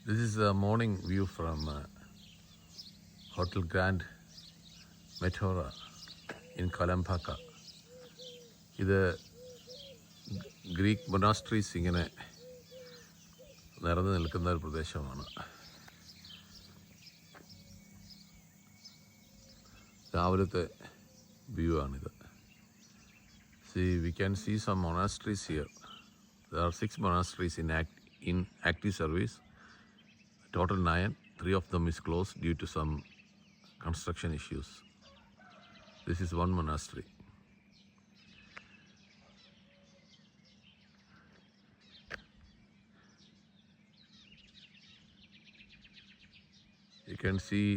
This is a morning view from Hotel Grand Meteora in Kalampaka. ഇത് Greek മൊനാസ്ട്രീസ് ഇങ്ങനെ നിറഞ്ഞു നിൽക്കുന്ന ഒരു പ്രദേശമാണ്. രാവിലത്തെ വ്യൂ ആണിത്. We can see some monasteries here. There are 6 monasteries in active service. Total 9. 3 of them is closed due to some construction issues. This is one monastery. You can see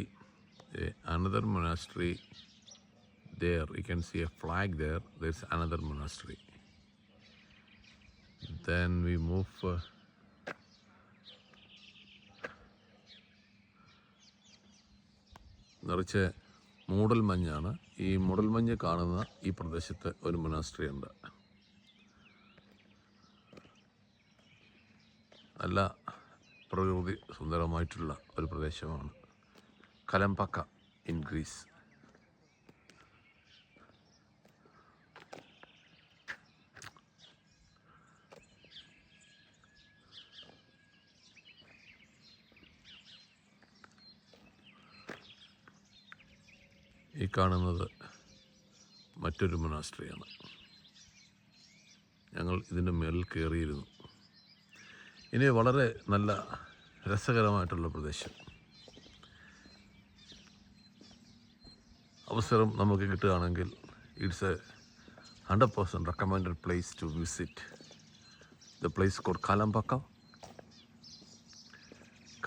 another monastery there. You can see a flag there. There's another monastery. Then we move നിറച്ച് മൂടൽമഞ്ഞാണ്. ഈ മൂടൽമഞ്ഞ് കാണുന്ന ഈ പ്രദേശത്ത് ഒരു monastery ഉണ്ട്. നല്ല പ്രകൃതി സുന്ദരമായിട്ടുള്ള ഒരു പ്രദേശമാണ് കലംപക്ക ഇൻ ഗ്രീസ്. ഈ കാണുന്നത് മറ്റൊരു മൊനാസ്ട്രിയാണ്. ഞങ്ങൾ ഇതിൻ്റെ മേളിൽ കയറിയിരുന്നു. ഇനി വളരെ നല്ല രസകരമായിട്ടുള്ള പ്രദേശം. അവസരം നമുക്ക് കിട്ടുകയാണെങ്കിൽ it's a 100% recommended place to visit. The place called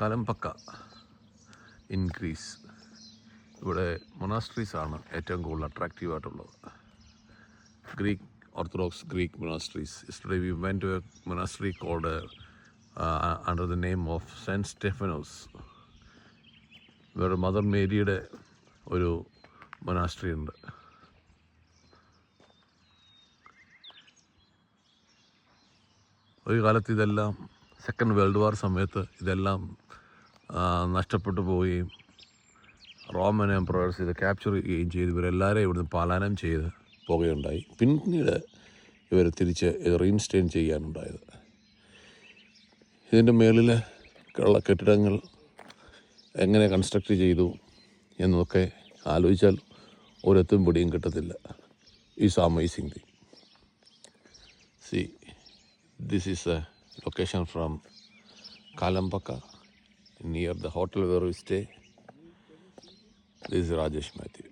Kalambaka in Greece. ഇവിടെ മൊനാസ്ട്രീസ് ആണ് ഏറ്റവും കൂടുതൽ അട്രാക്റ്റീവായിട്ടുള്ളത്. Greek Orthodox Greek monasteries. Yesterday we went to a monastery called under the name of Saint Stephanos. വേറെ മദർ മേരിയുടെ ഒരു monastery ഉണ്ട്. ഒരു കാലത്ത് ഇതെല്ലാം സെക്കൻഡ് വേൾഡ് വാർ സമയത്ത് ഇതെല്ലാം നഷ്ടപ്പെട്ടു പോവുകയും റോമൻ എംപറേഴ്സ് ഇത് ക്യാപ്ചർ ചെയ്യുകയും ചെയ്ത് ഇവരെല്ലാവരെയും ഇവിടുന്ന് പലായനം ചെയ്ത് പോകുകയുണ്ടായി. പിന്നീട് ഇവർ തിരിച്ച് ഇത് റീഇൻസ്റ്റെയിൻ ചെയ്യാനുണ്ടായത്. ഇതിൻ്റെ മേളിൽ ഉള്ള കെട്ടിടങ്ങൾ എങ്ങനെ കൺസ്ട്രക്റ്റ് ചെയ്തു എന്നൊക്കെ ആലോചിച്ചാൽ ഒരെത്തും പിടിയും കിട്ടത്തില്ല. Is amazing thing. See, this is a location from Kalampaka near the hotel where we stay. This is Rajesh Mathew.